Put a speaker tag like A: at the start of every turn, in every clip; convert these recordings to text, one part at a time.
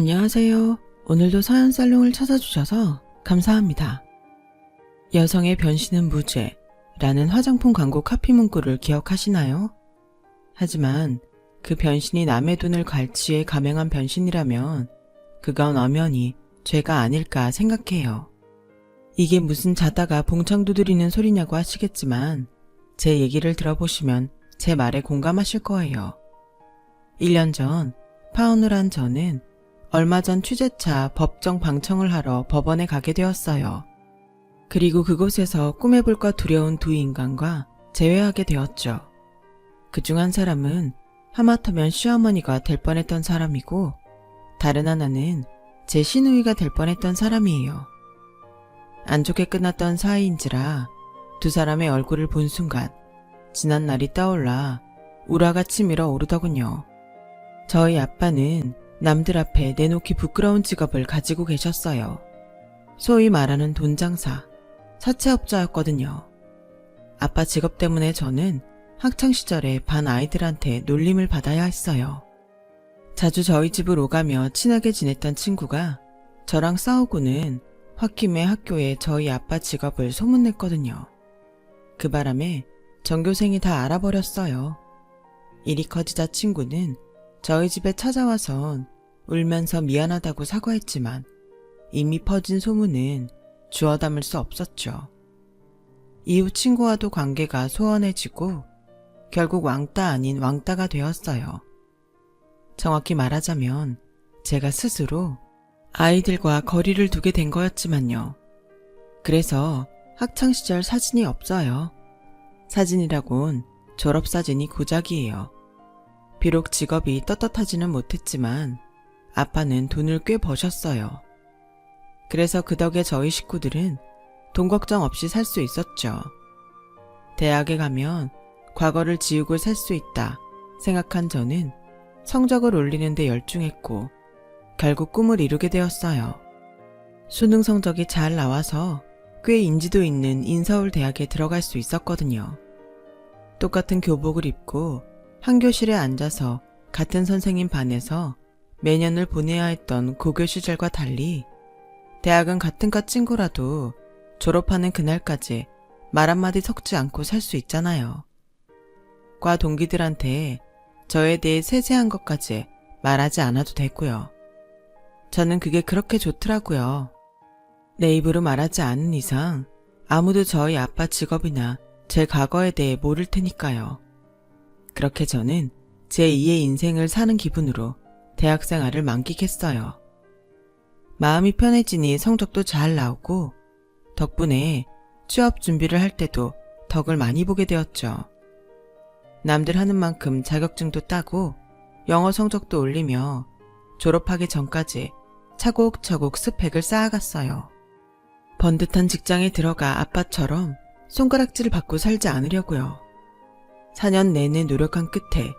A: 안녕하세요. 오늘도 사연 살롱을 찾아주셔서 감사합니다. 여성의 변신은 무죄라는 화장품 광고 카피 문구를 기억하시나요? 하지만 그 변신이 남의 돈을 갈취해 감행한 변신이라면 그건 엄연히 죄가 아닐까 생각해요. 이게 무슨 자다가 봉창 두드리는 소리냐고 하시겠지만 제 얘기를 들어보시면 제 말에 공감하실 거예요. 1년 전 파혼을 한 저는 얼마 전 취재차 법정 방청을 하러 법원에 가게 되었어요. 그리고 그곳에서 꿈에 볼까 두려운 두 인간과 재회하게 되었죠. 그중 한 사람은 하마터면 시어머니가 될 뻔했던 사람이고 다른 하나는 제 시누이가 될 뻔했던 사람이에요. 안 좋게 끝났던 사이인지라 두 사람의 얼굴을 본 순간 지난 날이 떠올라 우라가 치밀어 오르더군요. 저희 아빠는 남들 앞에 내놓기 부끄러운 직업을 가지고 계셨어요. 소위 말하는 돈장사, 사채업자였거든요. 아빠 직업 때문에 저는 학창시절에 반 아이들한테 놀림을 받아야 했어요. 자주 저희 집을 오가며 친하게 지냈던 친구가 저랑 싸우고는 홧김에 학교에 저희 아빠 직업을 소문냈거든요. 그 바람에 전교생이 다 알아버렸어요. 일이 커지자 친구는 저희 집에 찾아와선 울면서 미안하다고 사과했지만 이미 퍼진 소문은 주워 담을 수 없었죠. 이후 친구와도 관계가 소원해지고 결국 왕따 아닌 왕따가 되었어요. 정확히 말하자면 제가 스스로 아이들과 거리를 두게 된 거였지만요. 그래서 학창시절 사진이 없어요. 사진이라곤 졸업사진이 고작이에요. 비록 직업이 떳떳하지는 못했지만 아빠는 돈을 꽤 버셨어요. 그래서 그 덕에 저희 식구들은 돈 걱정 없이 살 수 있었죠. 대학에 가면 과거를 지우고 살 수 있다 생각한 저는 성적을 올리는 데 열중했고 결국 꿈을 이루게 되었어요. 수능 성적이 잘 나와서 꽤 인지도 있는 인서울대학에 들어갈 수 있었거든요. 똑같은 교복을 입고 한 교실에 앉아서 같은 선생님 반에서 매년을 보내야 했던 고교 시절과 달리 대학은 같은 과 친구라도 졸업하는 그날까지 말 한마디 섞지 않고 살 수 있잖아요. 과 동기들한테 저에 대해 세세한 것까지 말하지 않아도 되고요. 저는 그게 그렇게 좋더라고요. 내 입으로 말하지 않은 이상 아무도 저희 아빠 직업이나 제 과거에 대해 모를 테니까요. 그렇게 저는 제2의 인생을 사는 기분으로 대학생활을 만끽했어요. 마음이 편해지니 성적도 잘 나오고 덕분에 취업 준비를 할 때도 덕을 많이 보게 되었죠. 남들 하는 만큼 자격증도 따고 영어 성적도 올리며 졸업하기 전까지 차곡차곡 스펙을 쌓아갔어요. 번듯한 직장에 들어가 아빠처럼 손가락질을 받고 살지 않으려고요. 4년 내내 노력한 끝에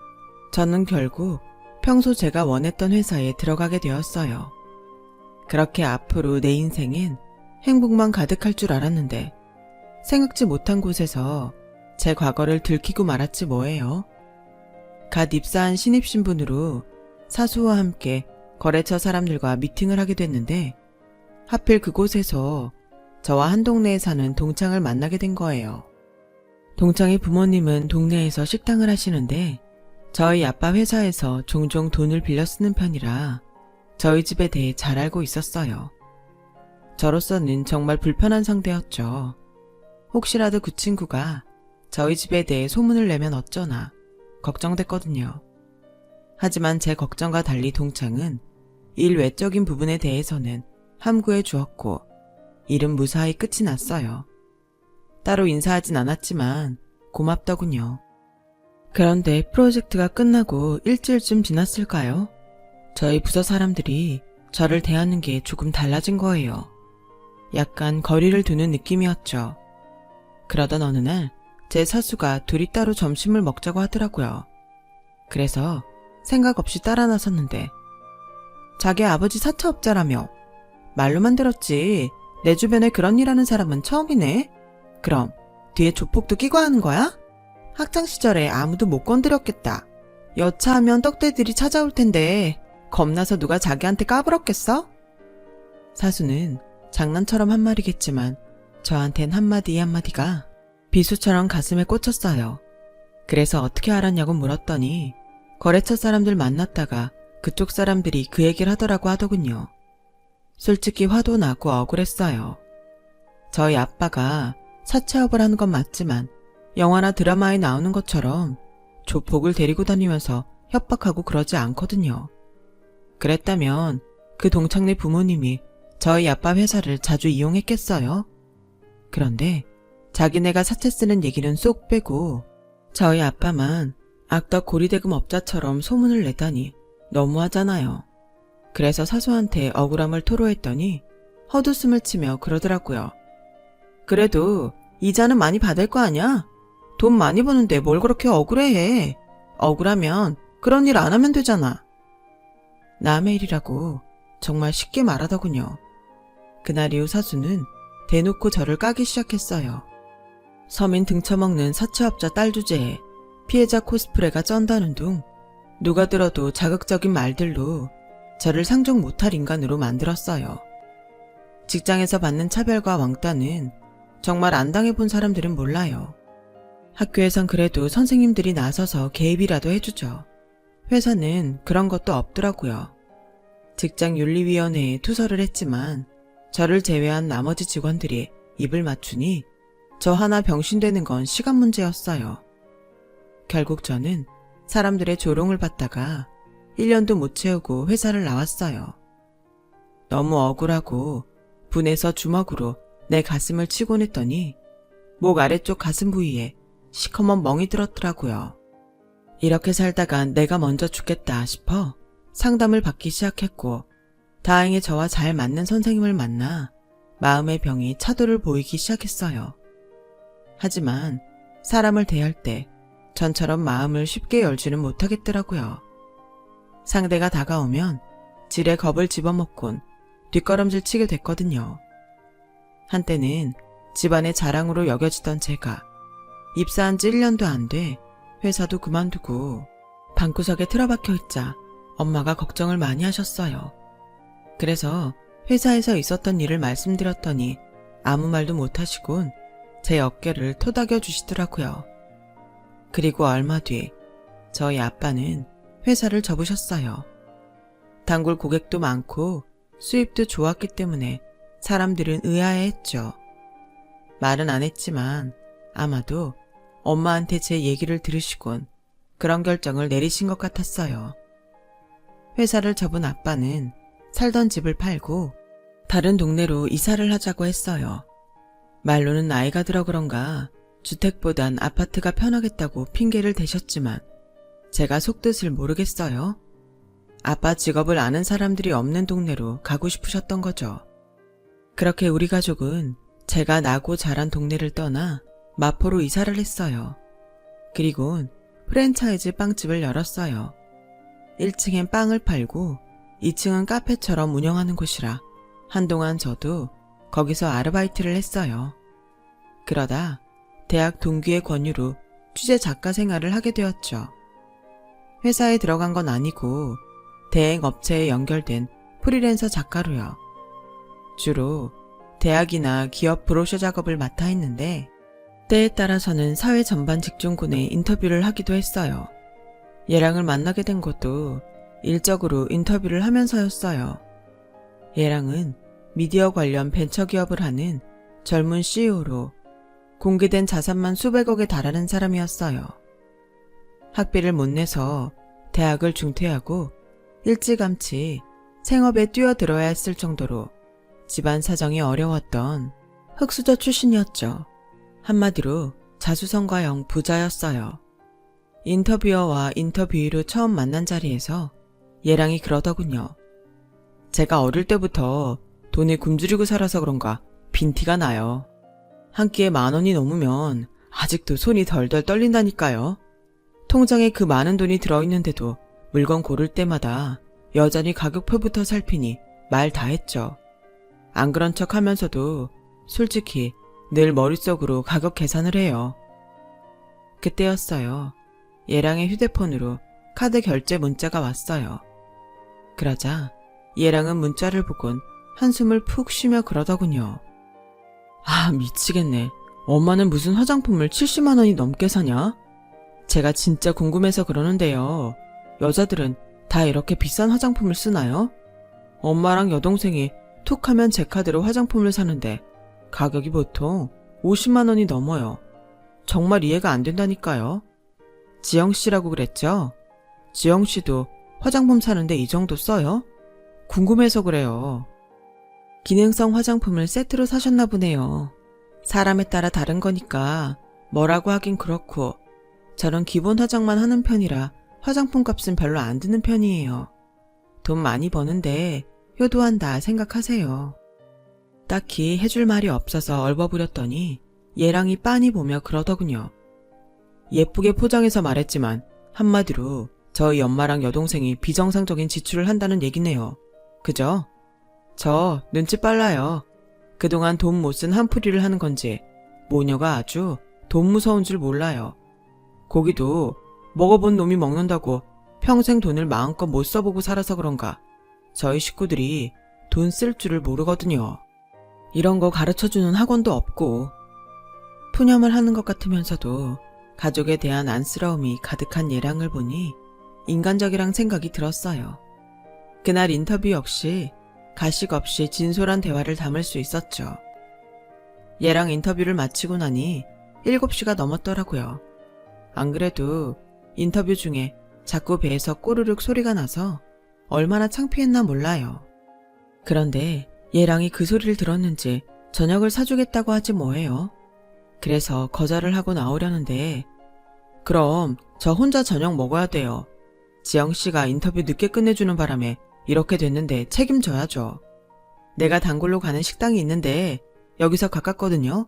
A: 저는 결국 평소 제가 원했던 회사에 들어가게 되었어요. 그렇게 앞으로 내 인생엔 행복만 가득할 줄 알았는데 생각지 못한 곳에서 제 과거를 들키고 말았지 뭐예요. 갓 입사한 신입신분으로 사수와 함께 거래처 사람들과 미팅을 하게 됐는데 하필 그곳에서 저와 한 동네에 사는 동창을 만나게 된 거예요. 동창의 부모님은 동네에서 식당을 하시는데 저희 아빠 회사에서 종종 돈을 빌려 쓰는 편이라 저희 집에 대해 잘 알고 있었어요. 저로서는 정말 불편한 상대였죠. 혹시라도 그 친구가 저희 집에 대해 소문을 내면 어쩌나 걱정됐거든요. 하지만 제 걱정과 달리 동창은 일 외적인 부분에 대해서는 함구해 주었고 일은 무사히 끝이 났어요. 따로 인사하진 않았지만 고맙더군요. 그런데 프로젝트가 끝나고 일주일쯤 지났을까요? 저희 부서 사람들이 저를 대하는 게 조금 달라진 거예요. 약간 거리를 두는 느낌이었죠. 그러던 어느 날 제 사수가 둘이 따로 점심을 먹자고 하더라고요. 그래서 생각 없이 따라 나섰는데 자기 아버지 사채업자라며. 말로만 들었지 내 주변에 그런 일 하는 사람은 처음이네. 그럼 뒤에 조폭도 끼고 하는 거야? 학창시절에 아무도 못 건드렸겠다. 여차하면 떡대들이 찾아올 텐데 겁나서 누가 자기한테 까불었겠어? 사수는 장난처럼 한 말이겠지만 저한텐 한마디 한마디가 비수처럼 가슴에 꽂혔어요. 그래서 어떻게 알았냐고 물었더니 거래처 사람들 만났다가 그쪽 사람들이 그 얘기를 하더라고 하더군요. 솔직히 화도 나고 억울했어요. 저희 아빠가 사채업을 하는 건 맞지만 영화나 드라마에 나오는 것처럼 조폭을 데리고 다니면서 협박하고 그러지 않거든요. 그랬다면 그 동창네 부모님이 저희 아빠 회사를 자주 이용했겠어요? 그런데 자기네가 사채 쓰는 얘기는 쏙 빼고 저희 아빠만 악덕 고리대금 업자처럼 소문을 내다니 너무하잖아요. 그래서 사수한테 억울함을 토로했더니 헛웃음을 치며 그러더라고요. 그래도 이자는 많이 받을 거 아냐? 돈 많이 버는데 뭘 그렇게 억울해해. 억울하면 그런 일 안 하면 되잖아. 남의 일이라고 정말 쉽게 말하더군요. 그날 이후 사수는 대놓고 저를 까기 시작했어요. 서민 등쳐먹는 사채업자 딸 주제에 피해자 코스프레가 쩐다는 둥 누가 들어도 자극적인 말들로 저를 상종 못할 인간으로 만들었어요. 직장에서 받는 차별과 왕따는 정말 안 당해본 사람들은 몰라요. 학교에선 그래도 선생님들이 나서서 개입이라도 해주죠. 회사는 그런 것도 없더라고요. 직장윤리위원회에 투서를 했지만 저를 제외한 나머지 직원들이 입을 맞추니 저 하나 병신되는 건 시간 문제였어요. 결국 저는 사람들의 조롱을 받다가 1년도 못 채우고 회사를 나왔어요. 너무 억울하고 분해서 주먹으로 내 가슴을 치곤 했더니 목 아래쪽 가슴 부위에 시커먼 멍이 들었더라고요. 이렇게 살다가 내가 먼저 죽겠다 싶어 상담을 받기 시작했고 다행히 저와 잘 맞는 선생님을 만나 마음의 병이 차도를 보이기 시작했어요. 하지만 사람을 대할 때 전처럼 마음을 쉽게 열지는 못하겠더라고요. 상대가 다가오면 지레 겁을 집어먹곤 뒷걸음질 치게 됐거든요. 한때는 집안의 자랑으로 여겨지던 제가 입사한 지 1년도 안 돼 회사도 그만두고 방구석에 틀어박혀 있자 엄마가 걱정을 많이 하셨어요. 그래서 회사에서 있었던 일을 말씀드렸더니 아무 말도 못하시곤 제 어깨를 토닥여 주시더라고요. 그리고 얼마 뒤 저희 아빠는 회사를 접으셨어요. 단골 고객도 많고 수입도 좋았기 때문에 사람들은 의아해했죠. 말은 안 했지만 아마도 엄마한테 제 얘기를 들으시곤 그런 결정을 내리신 것 같았어요. 회사를 접은 아빠는 살던 집을 팔고 다른 동네로 이사를 하자고 했어요. 말로는 나이가 들어 그런가 주택보단 아파트가 편하겠다고 핑계를 대셨지만 제가 속뜻을 모르겠어요. 아빠 직업을 아는 사람들이 없는 동네로 가고 싶으셨던 거죠. 그렇게 우리 가족은 제가 나고 자란 동네를 떠나 마포로 이사를 했어요. 그리곤 프랜차이즈 빵집을 열었어요. 1층엔 빵을 팔고 2층은 카페처럼 운영하는 곳이라 한동안 저도 거기서 아르바이트를 했어요. 그러다 대학 동기의 권유로 취재 작가 생활을 하게 되었죠. 회사에 들어간 건 아니고 대행 업체에 연결된 프리랜서 작가로요. 주로 대학이나 기업 브로셔 작업을 맡아 했는데 때에 따라서는 사회 전반 직종군에 인터뷰를 하기도 했어요. 얘랑을 만나게 된 것도 일적으로 인터뷰를 하면서였어요. 얘랑은 미디어 관련 벤처기업을 하는 젊은 CEO로 공개된 자산만 수백억에 달하는 사람이었어요. 학비를 못 내서 대학을 중퇴하고 일찌감치 생업에 뛰어들어야 했을 정도로 집안 사정이 어려웠던 흑수저 출신이었죠. 한마디로 자수성가형 부자였어요. 인터뷰어와 인터뷰이로 처음 만난 자리에서 얘랑이 그러더군요. 제가 어릴 때부터 돈에 굶주리고 살아서 그런가 빈티가 나요. 한 끼에 10,000원이 넘으면 아직도 손이 덜덜 떨린다니까요. 통장에 그 많은 돈이 들어있는데도 물건 고를 때마다 여전히 가격표부터 살피니 말 다 했죠. 안 그런 척 하면서도 솔직히 늘 머릿속으로 가격 계산을 해요. 그때였어요. 얘랑의 휴대폰으로 카드 결제 문자가 왔어요. 그러자 얘랑은 문자를 보곤 한숨을 푹 쉬며 그러더군요. 아, 미치겠네. 엄마는 무슨 화장품을 70만 원이 넘게 사냐? 제가 진짜 궁금해서 그러는데요. 여자들은 다 이렇게 비싼 화장품을 쓰나요? 엄마랑 여동생이 툭 하면 제 카드로 화장품을 사는데 가격이 보통 50만 원이 넘어요. 정말 이해가 안 된다니까요. 지영씨라고 그랬죠? 지영씨도 화장품 사는데 이 정도 써요? 궁금해서 그래요. 기능성 화장품을 세트로 사셨나 보네요. 사람에 따라 다른 거니까 뭐라고 하긴 그렇고 저는 기본 화장만 하는 편이라 화장품 값은 별로 안 드는 편이에요. 돈 많이 버는데 효도한다 생각하세요. 딱히 해줄 말이 없어서 얼버무렸더니 얘랑이 빤히 보며 그러더군요. 예쁘게 포장해서 말했지만 한마디로 저희 엄마랑 여동생이 비정상적인 지출을 한다는 얘기네요. 그죠? 저 눈치 빨라요. 그동안 돈 못 쓴 한풀이를 하는 건지 모녀가 아주 돈 무서운 줄 몰라요. 고기도 먹어본 놈이 먹는다고 평생 돈을 마음껏 못 써보고 살아서 그런가 저희 식구들이 돈 쓸 줄을 모르거든요. 이런 거 가르쳐주는 학원도 없고 푸념을 하는 것 같으면서도 가족에 대한 안쓰러움이 가득한 얘랑을 보니 인간적이란 생각이 들었어요. 그날 인터뷰 역시 가식 없이 진솔한 대화를 담을 수 있었죠. 얘랑 인터뷰를 마치고 나니 7시가 넘었더라고요. 안 그래도 인터뷰 중에 자꾸 배에서 꼬르륵 소리가 나서 얼마나 창피했나 몰라요. 그런데 얘랑이 그 소리를 들었는지 저녁을 사주겠다고 하지 뭐예요. 그래서 거절을 하고 나오려는데 그럼 저 혼자 저녁 먹어야 돼요. 지영씨가 인터뷰 늦게 끝내주는 바람에 이렇게 됐는데 책임져야죠. 내가 단골로 가는 식당이 있는데 여기서 가깝거든요.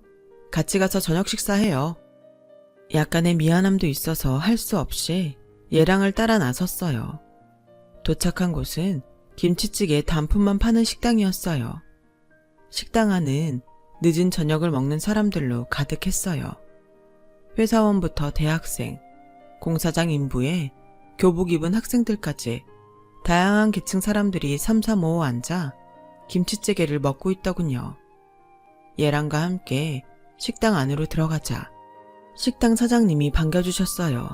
A: 같이 가서 저녁 식사해요. 약간의 미안함도 있어서 할 수 없이 얘랑을 따라 나섰어요. 도착한 곳은 김치찌개 단품만 파는 식당이었어요. 식당 안은 늦은 저녁을 먹는 사람들로 가득했어요. 회사원부터 대학생, 공사장 인부에 교복 입은 학생들까지 다양한 계층 사람들이 삼삼오오 앉아 김치찌개를 먹고 있더군요. 얘랑과 함께 식당 안으로 들어가자 식당 사장님이 반겨주셨어요.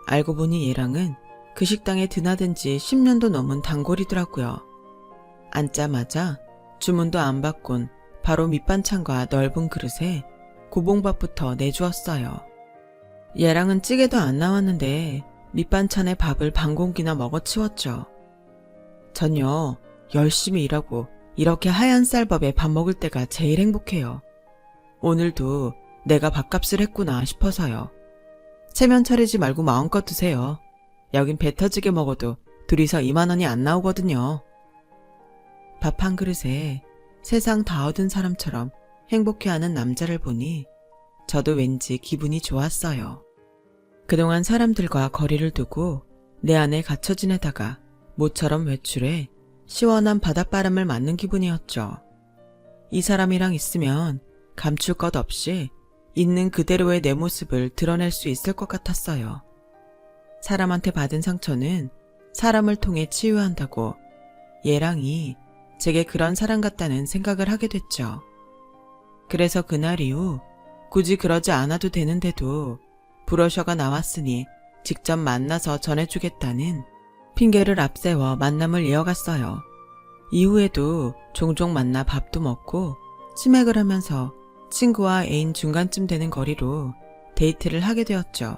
A: 알고 보니 얘랑은 그 식당에 드나든 지 10년도 넘은 단골이더라고요. 앉자마자 주문도 안 받곤 바로 밑반찬과 넓은 그릇에 고봉밥부터 내주었어요. 얘랑은 찌개도 안 나왔는데 밑반찬에 밥을 반 공기나 먹어치웠죠. 전요, 열심히 일하고 이렇게 하얀 쌀밥에 밥 먹을 때가 제일 행복해요. 오늘도 내가 밥값을 했구나 싶어서요. 체면 차리지 말고 마음껏 드세요. 여긴 배 터지게 먹어도 둘이서 2만 원이 안 나오거든요. 밥 한 그릇에 세상 다 얻은 사람처럼 행복해하는 남자를 보니 저도 왠지 기분이 좋았어요. 그동안 사람들과 거리를 두고 내 안에 갇혀 지내다가 모처럼 외출해 시원한 바닷바람을 맞는 기분이었죠. 이 사람이랑 있으면 감출 것 없이 있는 그대로의 내 모습을 드러낼 수 있을 것 같았어요. 사람한테 받은 상처는 사람을 통해 치유한다고 얘랑이 제게 그런 사람 같다는 생각을 하게 됐죠. 그래서 그날 이후 굳이 그러지 않아도 되는데도 브로셔가 나왔으니 직접 만나서 전해주겠다는 핑계를 앞세워 만남을 이어갔어요. 이후에도 종종 만나 밥도 먹고 치맥을 하면서 친구와 애인 중간쯤 되는 거리로 데이트를 하게 되었죠.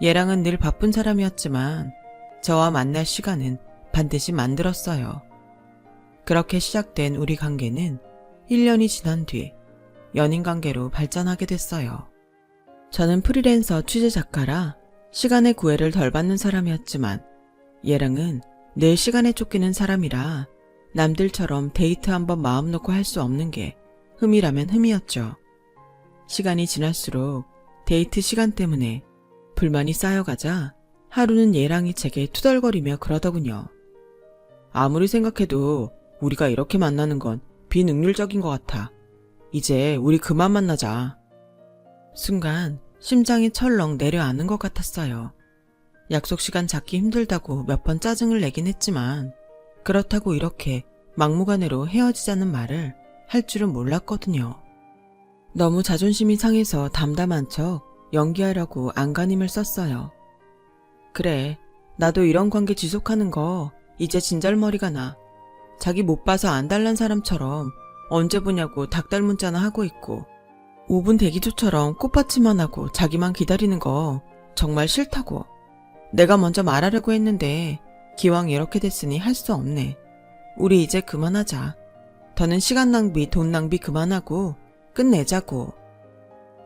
A: 얘랑은 늘 바쁜 사람이었지만 저와 만날 시간은 반드시 만들었어요. 그렇게 시작된 우리 관계는 1년이 지난 뒤 연인 관계로 발전하게 됐어요. 저는 프리랜서 취재 작가라 시간의 구애를 덜 받는 사람이었지만 얘랑은 늘 시간에 쫓기는 사람이라 남들처럼 데이트 한번 마음 놓고 할 수 없는 게 흠이라면 흠이었죠. 시간이 지날수록 데이트 시간 때문에 불만이 쌓여가자 하루는 얘랑이 제게 투덜거리며 그러더군요. 아무리 생각해도 우리가 이렇게 만나는 건 비능률적인 것 같아. 이제 우리 그만 만나자. 순간 심장이 철렁 내려앉는 것 같았어요. 약속 시간 잡기 힘들다고 몇 번 짜증을 내긴 했지만 그렇다고 이렇게 막무가내로 헤어지자는 말을 할 줄은 몰랐거든요. 너무 자존심이 상해서 담담한 척 연기하려고 안간힘을 썼어요. 그래, 나도 이런 관계 지속하는 거 이제 진절머리가 나. 자기 못 봐서 안 달란 사람처럼 언제 보냐고 닭달 문자나 하고 있고 5분 대기조처럼 꽃받침만 하고 자기만 기다리는 거 정말 싫다고. 내가 먼저 말하려고 했는데 기왕 이렇게 됐으니 할 수 없네. 우리 이제 그만하자. 더는 시간 낭비, 돈 낭비 그만하고 끝내자고.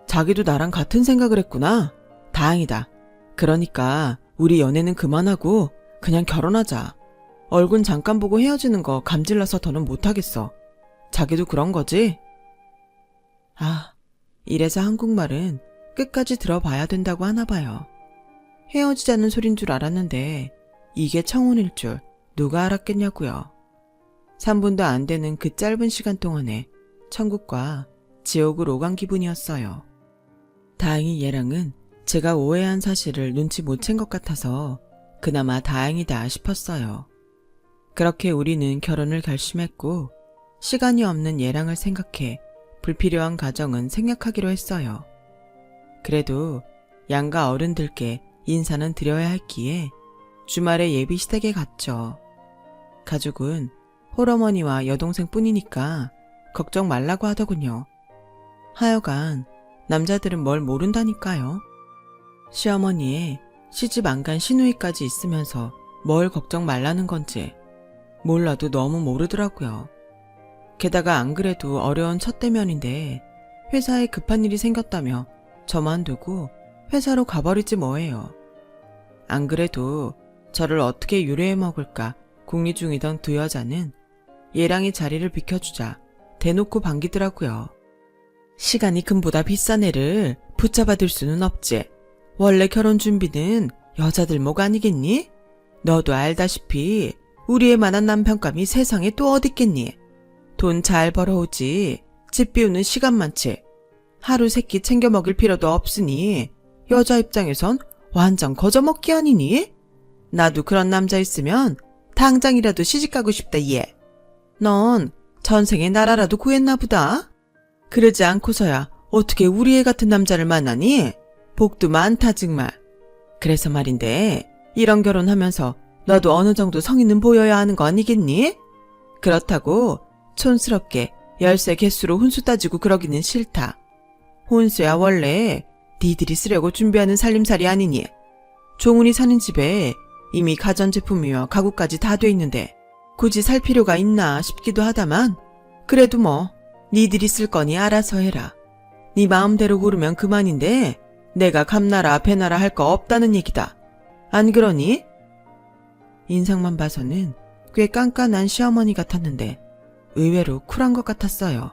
A: 자기도 나랑 같은 생각을 했구나. 다행이다. 그러니까 우리 연애는 그만하고 그냥 결혼하자. 얼굴 잠깐 보고 헤어지는 거 감질나서 더는 못하겠어. 자기도 그런 거지? 아, 이래서 한국말은 끝까지 들어봐야 된다고 하나 봐요. 헤어지자는 소린 줄 알았는데 이게 청혼일 줄 누가 알았겠냐고요. 3분도 안 되는 그 짧은 시간 동안에 천국과 지옥을 오간 기분이었어요. 다행히 얘랑은 제가 오해한 사실을 눈치 못 챈 것 같아서 그나마 다행이다 싶었어요. 그렇게 우리는 결혼을 결심했고 시간이 없는 얘랑을 생각해 불필요한 가정은 생략하기로 했어요. 그래도 양가 어른들께 인사는 드려야 했기에 주말에 예비 시댁에 갔죠. 가족은 홀어머니와 여동생 뿐이니까 걱정 말라고 하더군요. 하여간 남자들은 뭘 모른다니까요. 시어머니의 시집 안 간 시누이까지 있으면서 뭘 걱정 말라는 건지 몰라도 너무 모르더라고요. 게다가 안 그래도 어려운 첫 대면인데 회사에 급한 일이 생겼다며 저만 두고 회사로 가버리지 뭐예요. 안 그래도 저를 어떻게 유래해 먹을까 궁리 중이던 두 여자는 얘랑이 자리를 비켜주자 대놓고 반기더라고요. 시간이 금보다 비싼 애를 붙잡아둘 수는 없지. 원래 결혼 준비는 여자들 목 아니겠니? 너도 알다시피 우리의 만한 남편감이 세상에 또 어딨겠니? 돈 잘 벌어오지 집 비우는 시간 많지. 하루 세끼 챙겨 먹일 필요도 없으니 여자 입장에선 완전 거저먹기 아니니? 나도 그런 남자 있으면 당장이라도 시집가고 싶다 얘. 넌 전생에 나라라도 구했나 보다. 그러지 않고서야 어떻게 우리 애 같은 남자를 만나니? 복도 많다 정말. 그래서 말인데 이런 결혼하면서 너도 어느 정도 성의는 보여야 하는 거 아니겠니? 그렇다고 촌스럽게 열쇠 개수로 혼수 따지고 그러기는 싫다. 혼수야 원래 니들이 쓰려고 준비하는 살림살이 아니니. 종훈이 사는 집에 이미 가전제품이며 가구까지 다 돼 있는데 굳이 살 필요가 있나 싶기도 하다만 그래도 뭐 니들이 쓸 거니 알아서 해라. 니 마음대로 고르면 그만인데 내가 감나라 배나라 할 거 없다는 얘기다. 안 그러니? 인상만 봐서는 꽤 깐깐한 시어머니 같았는데 의외로 쿨한 것 같았어요.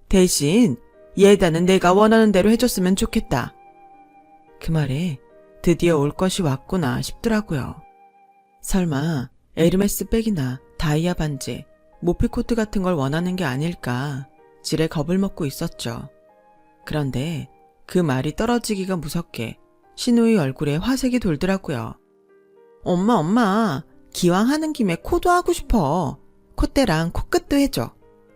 A: 대신 예단은 내가 원하는 대로 해줬으면 좋겠다. 그 말에 드디어 올 것이 왔구나 싶더라고요. 설마 에르메스 백이나 다이아 반지, 모피코트 같은 걸 원하는 게 아닐까 지레 겁을 먹고 있었죠. 그런데 그 말이 떨어지기가 무섭게 신우의 얼굴에 화색이 돌더라고요. 엄마, 기왕 하는 김에 코도 하고 싶어. 콧대랑 코끝도 해줘.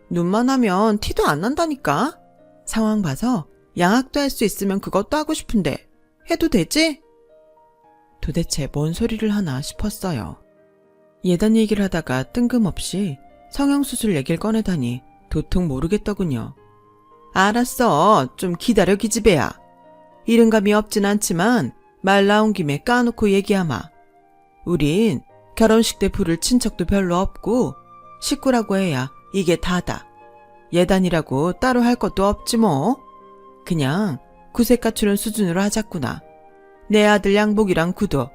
A: 눈만 하면 티도 안 난다니까. 상황 봐서 양악도 할 수 있으면 그것도 하고 싶은데 해도 되지? 도대체 뭔 소리를 하나 싶었어요. 예단 얘기를 하다가 뜬금없이 성형수술 얘기를 꺼내다니 도통 모르겠더군요. 알았어, 좀 기다려 기집애야. 이른감이 없진 않지만 말 나온 김에 까놓고 얘기하마. 우린 결혼식 때 부를 친척도 별로 없고 식구라고 해야 이게 다다. 예단이라고 따로 할 것도 없지 뭐. 그냥 구색 갖추는 수준으로 하자꾸나. 내 아들 양복이랑 구두,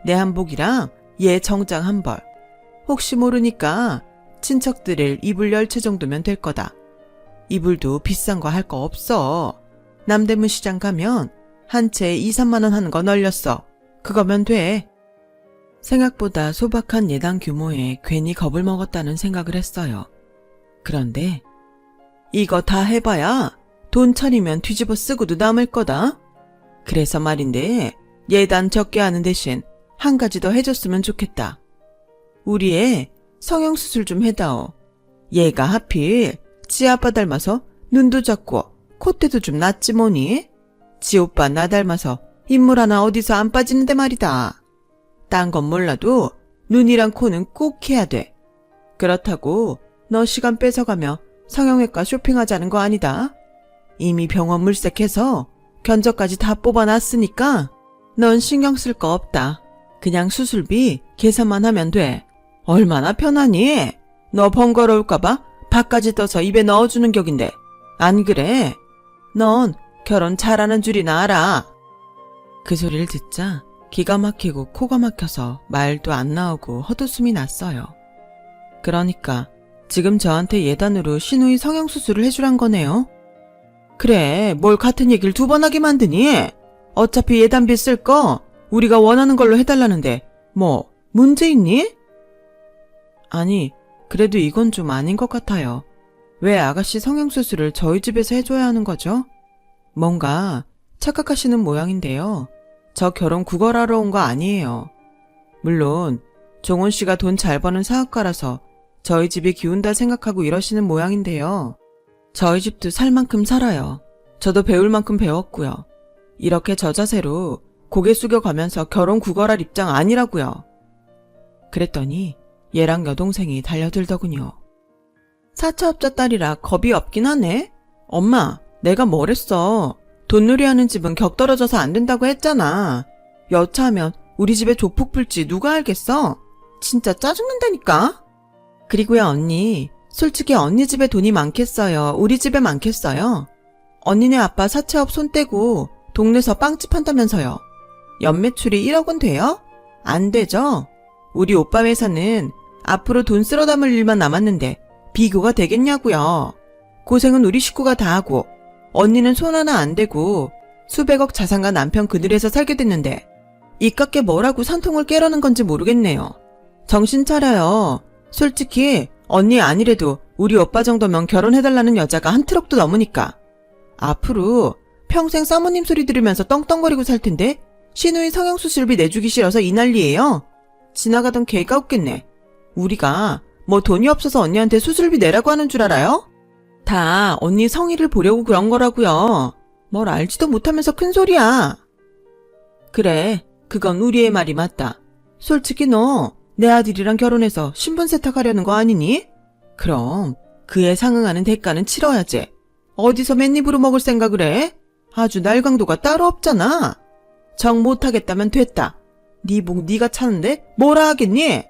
A: 내 한복이랑 얘 정장 한 벌. 혹시 모르니까 친척들을 이불 10채 정도면 될 거다. 이불도 비싼 거 할 거 없어. 남대문 시장 가면 한 채에 2, 3만 원 하는 거 널렸어. 그거면 돼. 생각보다 소박한 예단 규모에 괜히 겁을 먹었다는 생각을 했어요. 그런데 이거 다 해봐야 돈 1,000이면 뒤집어 쓰고도 남을 거다. 그래서 말인데 예단 적게 하는 대신 한 가지 더 해줬으면 좋겠다. 우리 애 성형수술 좀 해다오. 얘가 하필 지 아빠 닮아서 눈도 작고 콧대도 좀 낮지 뭐니? 지 오빠 나 닮아서 인물 하나 어디서 안 빠지는데 말이다. 딴 건 몰라도 눈이랑 코는 꼭 해야 돼. 그렇다고 너 시간 뺏어가며 성형외과 쇼핑하자는 거 아니다. 이미 병원 물색해서 견적까지 다 뽑아놨으니까 넌 신경 쓸 거 없다. 그냥 수술비 계산만 하면 돼. 얼마나 편하니? 너 번거로울까봐 밥까지 떠서 입에 넣어주는 격인데 안 그래? 넌 결혼 잘하는 줄이나 알아. 그 소리를 듣자 기가 막히고 코가 막혀서 말도 안 나오고 헛웃음이 났어요. 그러니까 지금 저한테 예단으로 신우이 성형수술을 해주란 거네요. 그래, 뭘 같은 얘기를 두 번 하게 만드니? 어차피 예단비 쓸 거 우리가 원하는 걸로 해달라는데 뭐 문제 있니? 아니, 그래도 이건 좀 아닌 것 같아요. 왜 아가씨 성형수술을 저희 집에서 해줘야 하는 거죠? 뭔가 착각하시는 모양인데요. 저 결혼 구걸하러 온 거 아니에요. 물론 종훈 씨가 돈 잘 버는 사업가라서 저희 집이 기운다 생각하고 이러시는 모양인데요. 저희 집도 살 만큼 살아요. 저도 배울 만큼 배웠고요. 이렇게 저 자세로 고개 숙여가면서 결혼 구걸할 입장 아니라고요. 그랬더니 얘랑 여동생이 달려들더군요. 사채업자 딸이라 겁이 없긴 하네. 엄마, 내가 뭐랬어. 돈놀이하는 집은 격떨어져서 안 된다고 했잖아. 여차하면 우리 집에 조폭 풀지 누가 알겠어? 진짜 짜증난다니까. 그리고야 언니, 솔직히 언니 집에 돈이 많겠어요? 우리 집에 많겠어요? 언니네 아빠 사채업 손 떼고 동네서 빵집 한다면서요. 연매출이 1억 원 돼요? 안 되죠? 우리 오빠 회사는 앞으로 돈 쓸어 담을 일만 남았는데 비교가 되겠냐고요. 고생은 우리 식구가 다 하고 언니는 손 하나 안 대고 수백억 자산가 남편 그늘에서 살게 됐는데 이깟게 뭐라고 산통을 깨려는 건지 모르겠네요. 정신 차려요. 솔직히 언니 아니래도 우리 오빠 정도면 결혼해달라는 여자가 한 트럭도 넘으니까. 앞으로 평생 사모님 소리 들으면서 떵떵거리고 살 텐데 신우이 성형수술비 내주기 싫어서 이 난리예요. 지나가던 개가 웃겠네. 우리가 뭐 돈이 없어서 언니한테 수술비 내라고 하는 줄 알아요? 다 언니 성의를 보려고 그런 거라고요. 뭘 알지도 못하면서 큰 소리야. 그래, 그건 우리의 말이 맞다. 솔직히 너 내 아들이랑 결혼해서 신분 세탁하려는 거 아니니? 그럼 그에 상응하는 대가는 치러야지. 어디서 맨입으로 먹을 생각을 해? 아주 날강도가 따로 없잖아. 정 못하겠다면 됐다. 네 목 네가 차는데 뭐라 하겠니?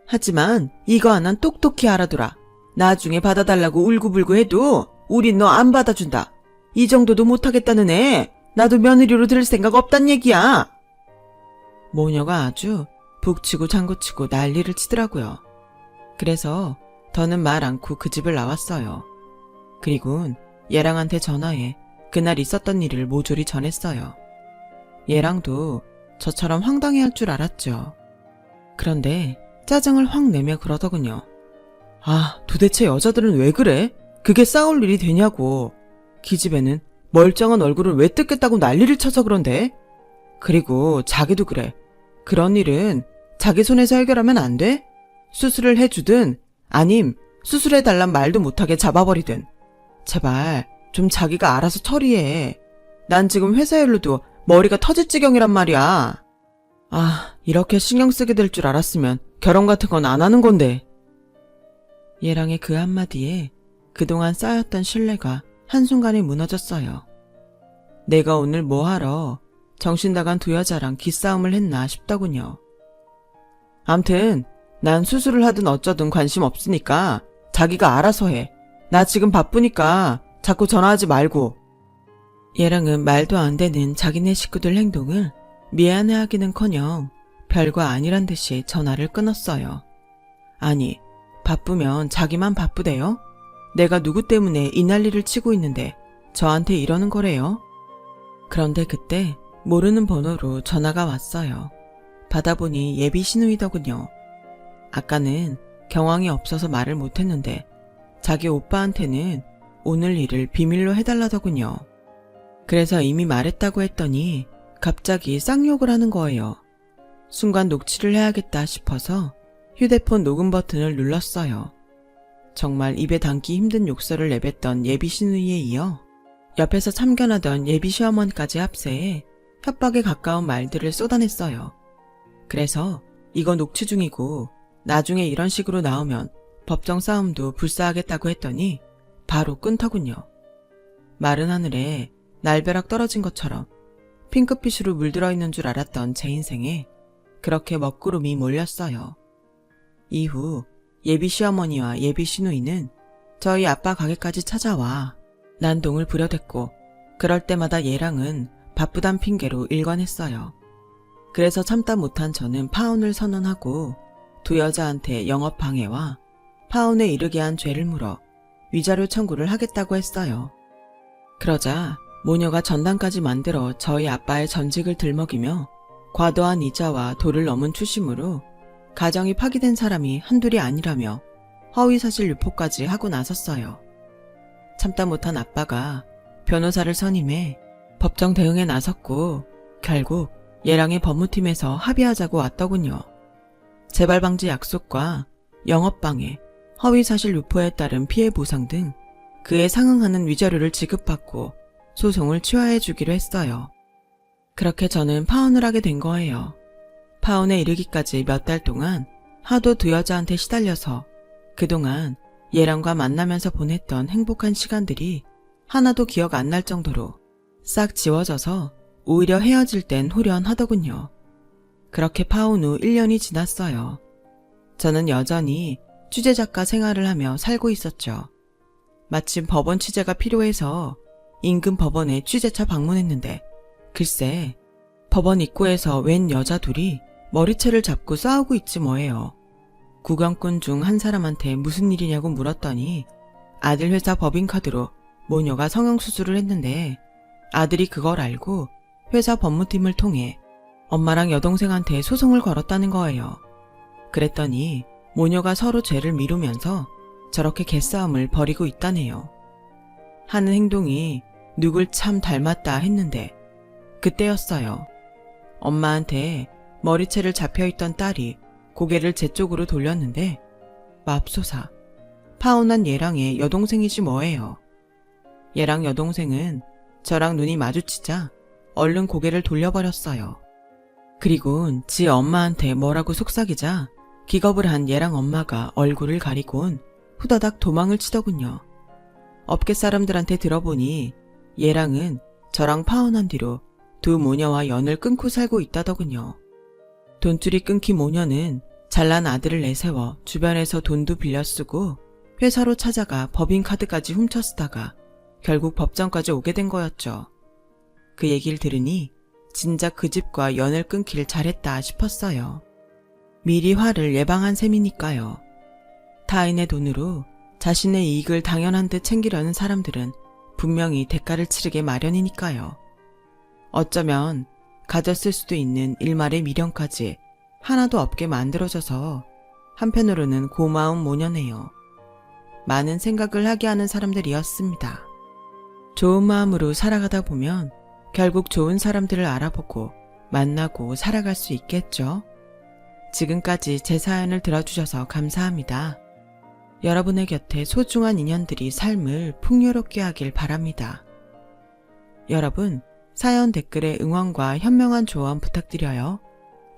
A: 하지만 이거 하나는 똑똑히 알아둬라. 나중에 받아달라고 울고불고 해도 우린 너 안 받아준다. 이 정도도 못하겠다는 애 나도 며느리로 들을 생각 없단 얘기야. 모녀가 아주 북치고 장구치고 난리를 치더라고요. 그래서 더는 말 않고 그 집을 나왔어요. 그리곤 얘랑한테 전화해 그날 있었던 일을 모조리 전했어요. 얘랑도 저처럼 황당해할 줄 알았죠. 그런데 짜증을 확 내며 그러더군요. 아, 도대체 여자들은 왜 그래? 그게 싸울 일이 되냐고. 기집애는 멀쩡한 얼굴을 왜 뜯겠다고 난리를 쳐서 그런데? 그리고 자기도 그래. 그런 일은 자기 손에서 해결하면 안 돼? 수술을 해주든 아님 수술해달란 말도 못하게 잡아버리든 제발 좀 자기가 알아서 처리해. 난 지금 회사 일로도 머리가 터질 지경이란 말이야. 아, 이렇게 신경 쓰게 될 줄 알았으면 결혼 같은 건 안 하는 건데. 얘랑의 그 한마디에 그동안 쌓였던 신뢰가 한순간에 무너졌어요. 내가 오늘 뭐하러 정신 나간 두 여자랑 기싸움을 했나 싶더군요. 암튼 난 수술을 하든 어쩌든 관심 없으니까 자기가 알아서 해. 나 지금 바쁘니까 자꾸 전화하지 말고. 얘랑은 말도 안 되는 자기네 식구들 행동을 미안해하기는커녕 별거 아니란 듯이 전화를 끊었어요. 아니, 바쁘면 자기만 바쁘대요? 내가 누구 때문에 이 난리를 치고 있는데 저한테 이러는 거래요? 그런데 그때 모르는 번호로 전화가 왔어요. 받아보니 예비 신우이더군요. 아까는 경황이 없어서 말을 못했는데 자기 오빠한테는 오늘 일을 비밀로 해달라더군요. 그래서 이미 말했다고 했더니 갑자기 쌍욕을 하는 거예요. 순간 녹취를 해야겠다 싶어서 휴대폰 녹음 버튼을 눌렀어요. 정말 입에 담기 힘든 욕설을 내뱉던 예비 시누이에 이어 옆에서 참견하던 예비 시어머니까지 합세해 협박에 가까운 말들을 쏟아냈어요. 그래서 이거 녹취 중이고 나중에 이런 식으로 나오면 법정 싸움도 불사하겠다고 했더니 바로 끊더군요. 마른 하늘에 날벼락 떨어진 것처럼 핑크빛으로 물들어 있는 줄 알았던 제 인생에 그렇게 먹구름이 몰렸어요. 이후 예비 시어머니와 예비 시누이는 저희 아빠 가게까지 찾아와 난동을 부려댔고 그럴 때마다 얘랑은 바쁘단 핑계로 일관했어요. 그래서 참다 못한 저는 파혼을 선언하고 두 여자한테 영업방해와 파혼에 이르게 한 죄를 물어 위자료 청구를 하겠다고 했어요. 그러자 모녀가 전단까지 만들어 저희 아빠의 전직을 들먹이며 과도한 이자와 도를 넘은 추심으로 가정이 파기된 사람이 한둘이 아니라며 허위사실 유포까지 하고 나섰어요. 참다 못한 아빠가 변호사를 선임해 법정 대응에 나섰고 결국 얘랑의 법무팀에서 합의하자고 왔더군요. 재발방지 약속과 영업방해, 허위사실 유포에 따른 피해 보상 등 그에 상응하는 위자료를 지급받고 소송을 취하해 주기로 했어요. 그렇게 저는 파혼을 하게 된 거예요. 파혼에 이르기까지 몇 달 동안 하도 두 여자한테 시달려서 그동안 얘랑과 만나면서 보냈던 행복한 시간들이 하나도 기억 안 날 정도로 싹 지워져서 오히려 헤어질 땐 후련하더군요. 그렇게 파혼 후 1년이 지났어요. 저는 여전히 취재작가 생활을 하며 살고 있었죠. 마침 법원 취재가 필요해서 인근 법원에 취재차 방문했는데 글쎄 법원 입구에서 웬 여자 둘이 머리채를 잡고 싸우고 있지 뭐예요. 구경꾼 중 한 사람한테 무슨 일이냐고 물었더니 아들 회사 법인카드로 모녀가 성형수술을 했는데 아들이 그걸 알고 회사 법무팀을 통해 엄마랑 여동생한테 소송을 걸었다는 거예요. 그랬더니 모녀가 서로 죄를 미루면서 저렇게 개싸움을 벌이고 있다네요. 하는 행동이 누굴 참 닮았다 했는데 그때였어요. 엄마한테 머리채를 잡혀있던 딸이 고개를 제 쪽으로 돌렸는데 맙소사 파혼한 얘랑의 여동생이지 뭐예요. 얘랑 여동생은 저랑 눈이 마주치자 얼른 고개를 돌려버렸어요. 그리곤 지 엄마한테 뭐라고 속삭이자 기겁을 한 얘랑 엄마가 얼굴을 가리곤 후다닥 도망을 치더군요. 업계 사람들한테 들어보니 얘랑은 저랑 파혼한 뒤로 두 모녀와 연을 끊고 살고 있다더군요. 돈줄이 끊긴 모녀는 잘난 아들을 내세워 주변에서 돈도 빌려 쓰고 회사로 찾아가 법인카드까지 훔쳐쓰다가 결국 법정까지 오게 된 거였죠. 그 얘기를 들으니 진작 그 집과 연을 끊길 잘했다 싶었어요. 미리 화를 예방한 셈이니까요. 타인의 돈으로 자신의 이익을 당연한 듯 챙기려는 사람들은 분명히 대가를 치르게 마련이니까요. 어쩌면 가졌을 수도 있는 일말의 미련까지 하나도 없게 만들어져서 한편으로는 고마운 모녀네요. 많은 생각을 하게 하는 사람들이었습니다. 좋은 마음으로 살아가다 보면 결국 좋은 사람들을 알아보고 만나고 살아갈 수 있겠죠. 지금까지 제 사연을 들어주셔서 감사합니다. 여러분의 곁에 소중한 인연들이 삶을 풍요롭게 하길 바랍니다. 여러분, 사연 댓글에 응원과 현명한 조언 부탁드려요.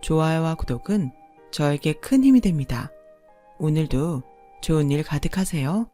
A: 좋아요와 구독은 저에게 큰 힘이 됩니다. 오늘도 좋은 일 가득하세요.